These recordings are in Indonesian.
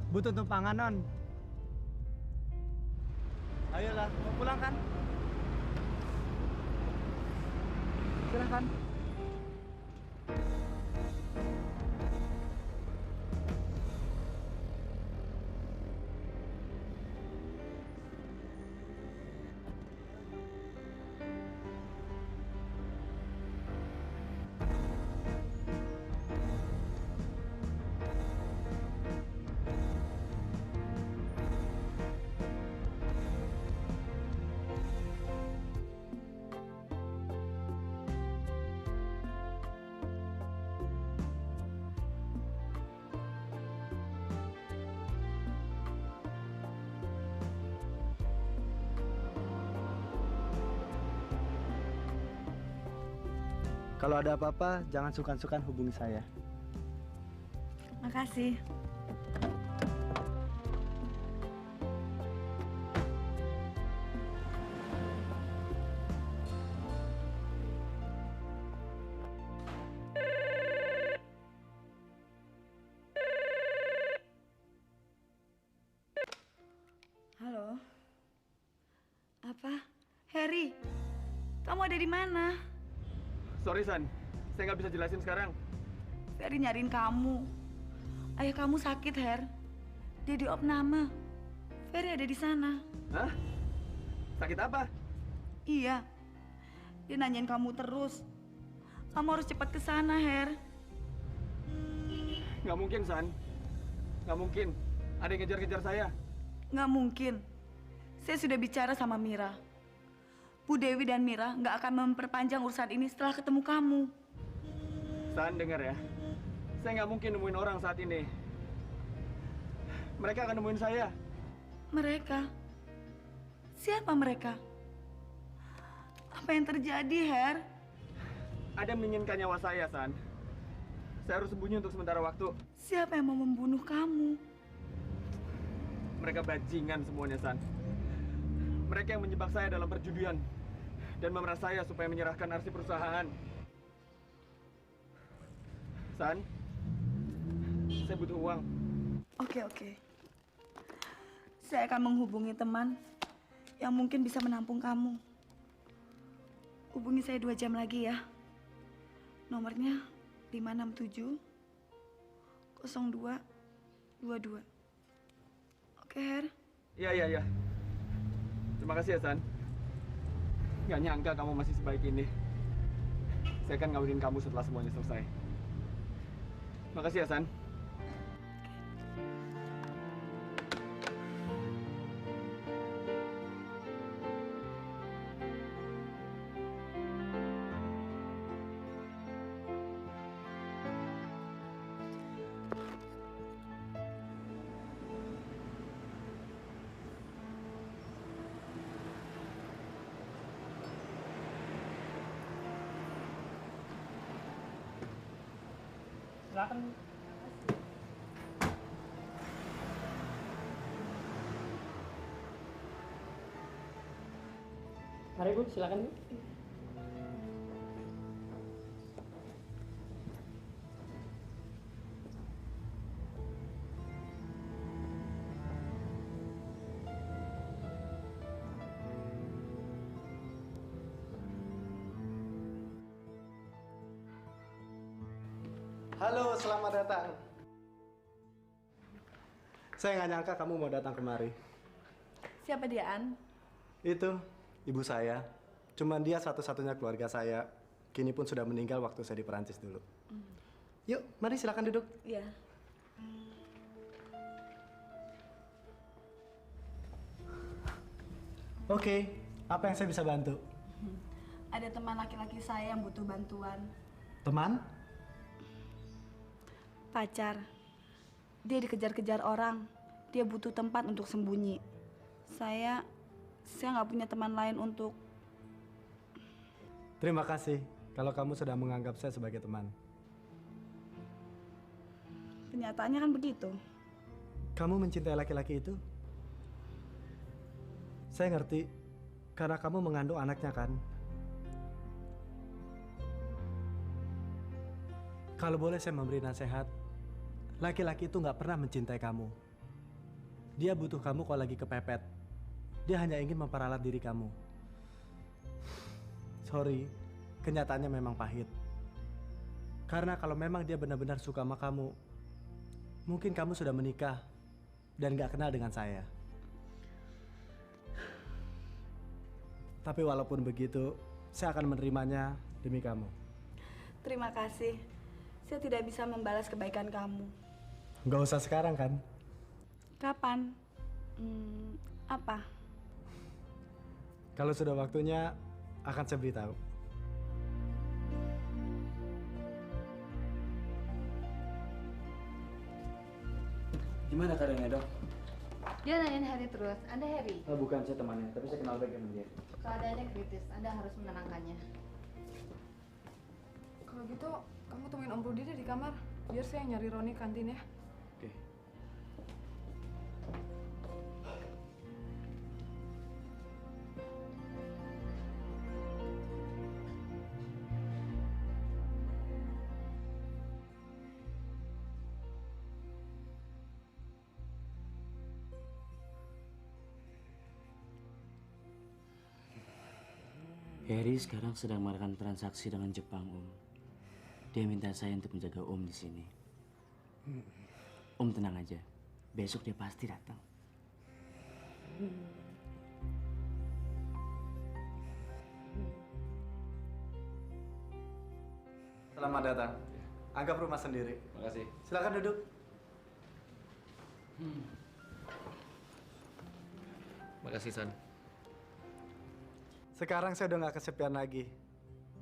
Butuh tumpangan, Non. Ayolah, mau pulang kan? Silahkan. Kalau ada apa-apa, jangan sungkan-sungkan hubungi saya. Makasih. Halo. Apa? Harry, kamu ada di mana? Sorry, San. Saya nggak bisa jelasin sekarang. Ferry nyariin kamu. Ayah kamu sakit, Her. Dia diopname. Ferry ada di sana. Hah? Sakit apa? Iya. Dia nanyain kamu terus. Kamu harus cepat ke sana, Her. Nggak mungkin, San. Nggak mungkin. Ada yang ngejar-ngejar saya. Nggak mungkin. Saya sudah bicara sama Mira. Bu Dewi dan Mira nggak akan memperpanjang urusan ini setelah ketemu kamu. San, dengar ya. Saya nggak mungkin nemuin orang saat ini. Mereka akan nemuin saya. Mereka? Siapa mereka? Apa yang terjadi, Her? Ada yang menginginkan nyawa saya, San. Saya harus sembunyi untuk sementara waktu. Siapa yang mau membunuh kamu? Mereka bajingan semuanya, San. Mereka yang menjebak saya dalam perjudian dan memeras saya supaya menyerahkan arsip perusahaan. San, saya butuh uang. Oke. Saya akan menghubungi teman yang mungkin bisa menampung kamu. Hubungi saya 2 jam lagi ya. Nomornya 567 0222. Oke, Her? Iya. Terima kasih ya, San. Nggak nyangka kamu masih sebaik ini. Saya akan ngawinin kamu setelah semuanya selesai. Makasih ya, San. Silakan. Mari Bu, silakan Bu. Halo, selamat datang. Saya nggak nyangka kamu mau datang kemari. Siapa dia, An? Itu ibu saya. Cuman dia satu-satunya keluarga saya. Kini pun sudah meninggal waktu saya di Perancis dulu. Yuk, mari silakan duduk. Iya. Oke, apa yang saya bisa bantu? Ada teman laki-laki saya yang butuh bantuan. Teman? Pacar. Dia dikejar-kejar orang. Dia butuh tempat untuk sembunyi. Saya nggak punya teman lain untuk... Terima kasih kalau kamu sudah menganggap saya sebagai teman. Kenyataannya kan begitu. Kamu mencintai laki-laki itu? Saya ngerti, karena kamu mengandung anaknya kan? Kalau boleh saya memberi nasihat, laki-laki itu nggak pernah mencintai kamu. Dia butuh kamu kalau lagi kepepet. Dia hanya ingin memperalat diri kamu. Sorry, kenyataannya memang pahit. Karena kalau memang dia benar-benar suka sama kamu, mungkin kamu sudah menikah dan gak kenal dengan saya. Tapi walaupun begitu, saya akan menerimanya demi kamu. Terima kasih. Saya tidak bisa membalas kebaikan kamu. Gak usah sekarang kan? Kapan? Apa? Kalau sudah waktunya, akan saya beritahu. Gimana keadaannya, Dok? Dia nanyain Harry terus. Anda Harry? Oh, bukan, saya temannya, tapi saya kenal baik dengan dia. Keadaannya kritis. Anda harus menenangkannya. Kalau gitu, kamu temuin Om Rudi deh di kamar. Biar saya yang nyari Roni kantin ya. Oke. Harry sekarang sedang melakukan transaksi dengan Jepang, Om. Dia minta saya untuk menjaga Om di sini. Om tenang aja, besok dia pasti datang. Selamat datang. Anggap rumah sendiri. Makasih. Silakan duduk. Makasih, San. Sekarang saya udah gak kesepian lagi.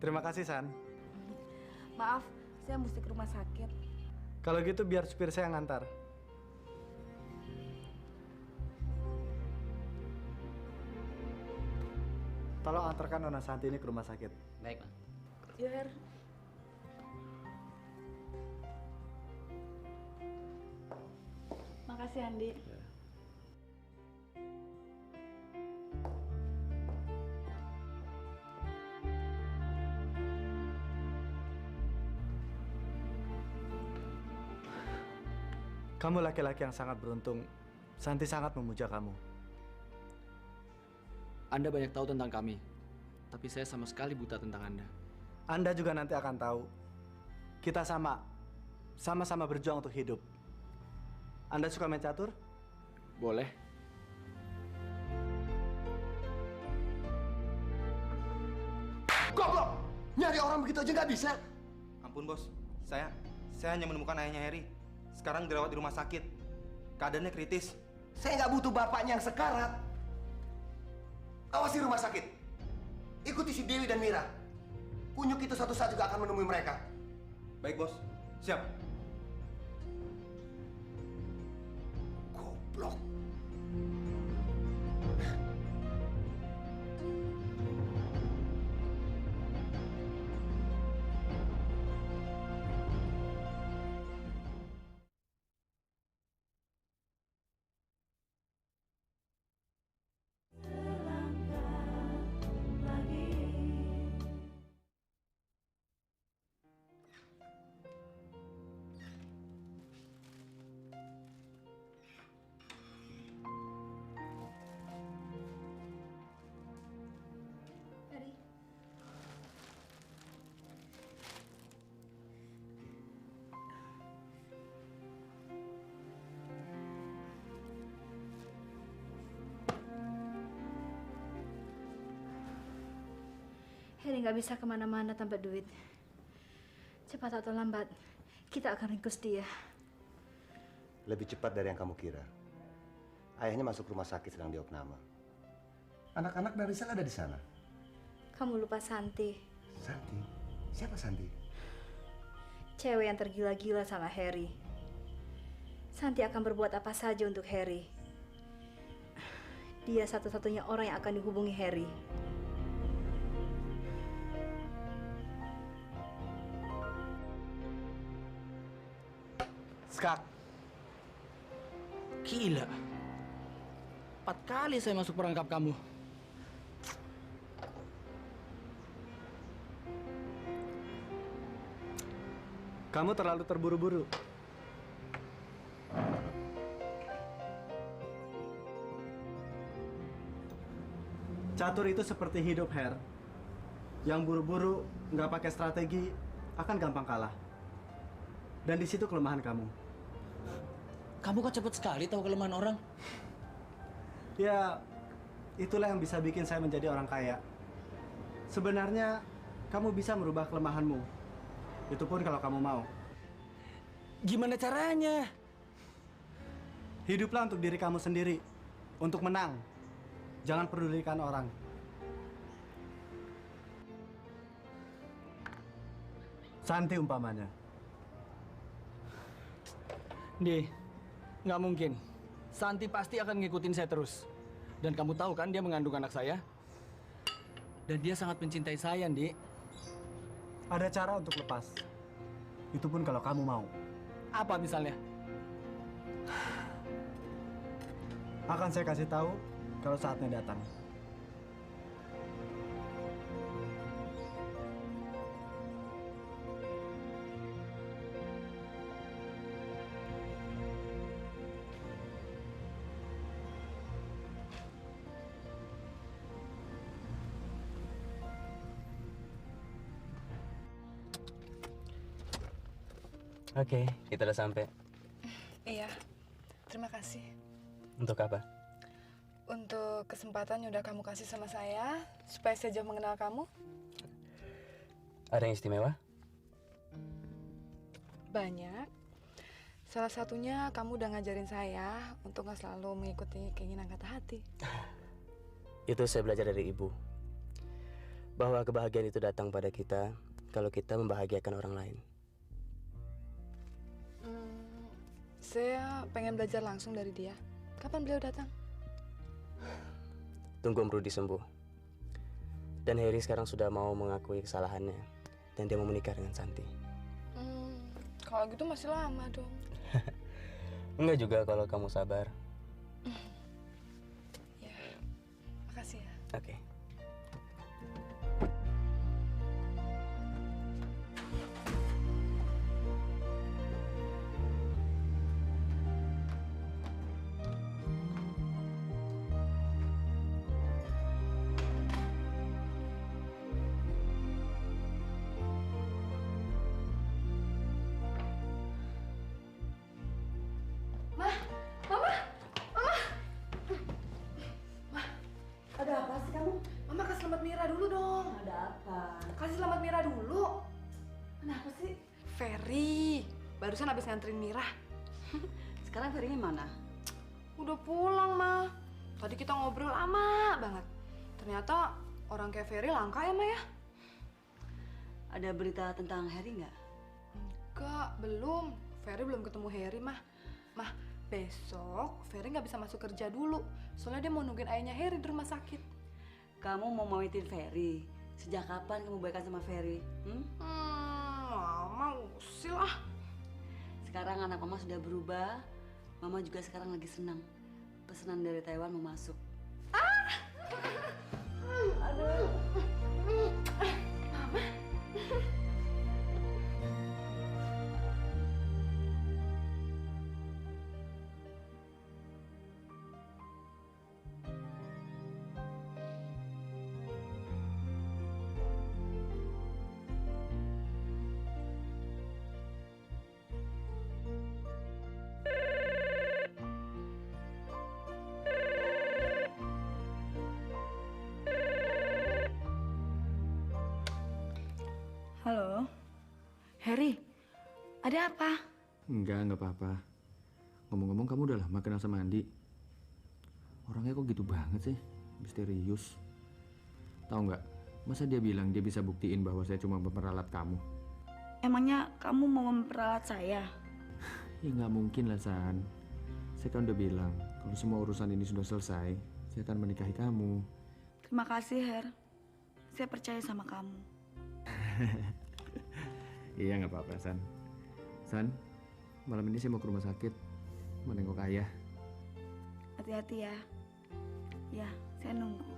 Terima kasih, San. Maaf, saya mesti ke rumah sakit. Kalau gitu biar supir saya yang ngantar. Tolong antarkan Nona Santi ini ke rumah sakit. Baik, Pak. Yuk, Her. Makasih, Andi. Kamu laki-laki yang sangat beruntung. Santi sangat memuja kamu. Anda banyak tahu tentang kami, tapi saya sama sekali buta tentang Anda. Anda juga nanti akan tahu. Kita sama-sama berjuang untuk hidup. Anda suka main catur? Boleh. Goblok! Nyari orang begitu aja nggak bisa. Ampun bos, saya hanya menemukan ayahnya Harry. Sekarang dirawat di rumah sakit. Keadaannya kritis. Saya nggak butuh bapaknya yang sekarat. Awasi rumah sakit. Ikuti si Dewi dan Mira. Kunyuk itu satu saat juga akan menemui mereka. Baik bos, siap. Goblok. Harry. Harry nggak bisa kemana-mana tanpa duit. Cepat atau lambat, kita akan ringkus dia. Lebih cepat dari yang kamu kira. Ayahnya masuk rumah sakit sedang diopname. Anak-anak dari Rizal ada di sana. Kamu lupa Santi, Santi? Siapa Santi? cewek yang tergila-gila sama Harry. Santi akan berbuat apa saja untuk Harry. Dia satu-satunya orang yang akan dihubungi Harry. Skak. Gila. 4 kali saya masuk perangkap kamu. Kamu terlalu terburu-buru. Catur itu seperti hidup, Her. Yang buru-buru, nggak pakai strategi, akan gampang kalah. Dan di situ kelemahan kamu. Kamu kok cepet sekali tahu kelemahan orang? Ya, itulah yang bisa bikin saya menjadi orang kaya. Sebenarnya, kamu bisa merubah kelemahanmu. Itu pun kalau kamu mau. Gimana caranya? Hiduplah untuk diri kamu sendiri. Untuk menang. Jangan pedulikan orang. Santi umpamanya. Di, nggak mungkin. Santi pasti akan ngikutin saya terus. Dan kamu tahu kan dia mengandung anak saya? Dan dia sangat mencintai saya, Di. Ada cara untuk lepas. Itu pun kalau kamu mau. Apa misalnya? Akan saya kasih tahu kalau saatnya datang. Oke, kita udah sampai. Iya, terima kasih. Untuk apa? Untuk kesempatan yang udah kamu kasih sama saya, supaya saya jauh mengenal kamu. Ada yang istimewa? Banyak. Salah satunya kamu udah ngajarin saya untuk nggak selalu mengikuti keinginan kata hati. Itu saya belajar dari ibu. Bahwa kebahagiaan itu datang pada kita kalau kita membahagiakan orang lain. Saya pengen belajar langsung dari dia. Kapan beliau datang? Tunggu Om Rudi sembuh. Dan Heri sekarang sudah mau mengakui kesalahannya. Dan dia mau menikah dengan Santi. Kalau gitu masih lama dong. Enggak juga kalau kamu sabar. Ya, makasih ya. Oke. Ada apa sih kamu? Mama kasih selamat Mira dulu dong. Ada apa? Kasih selamat Mira dulu. Kenapa sih? Ferry, barusan habis nganterin Mira. Sekarang Ferry mana? Udah pulang, Ma. Tadi kita ngobrol lama banget. Ternyata orang kayak Ferry langka ya, Ma ya? Ada berita tentang Harry nggak? Enggak, belum. Ferry belum ketemu Harry, Mah. Mah, besok Ferry nggak bisa masuk kerja dulu. Soalnya dia mau nungguin ayahnya Harry di rumah sakit. Kamu mau mawitin Ferry? Sejak kapan kamu baikan sama Ferry? Mama usil ah. Sekarang anak mama sudah berubah. Mama juga sekarang lagi senang. Pesanan dari Taiwan mau masuk. Aduh. Mama. Halo, Harry, ada apa? Enggak apa-apa. Ngomong-ngomong kamu udah lama kenal sama Andi. Orangnya kok gitu banget sih, misterius. Tahu nggak, masa dia bilang dia bisa buktiin bahwa saya cuma memperalat kamu? Emangnya kamu mau memperalat saya? Ya nggak mungkin lah, San. Saya kan udah bilang, kalau semua urusan ini sudah selesai, saya akan menikahi kamu. Terima kasih, Her. Saya percaya sama kamu. Iya nggak apa-apa, San. San, malam ini saya mau ke rumah sakit, mau nengok ayah. Hati-hati ya. Ya, saya nunggu.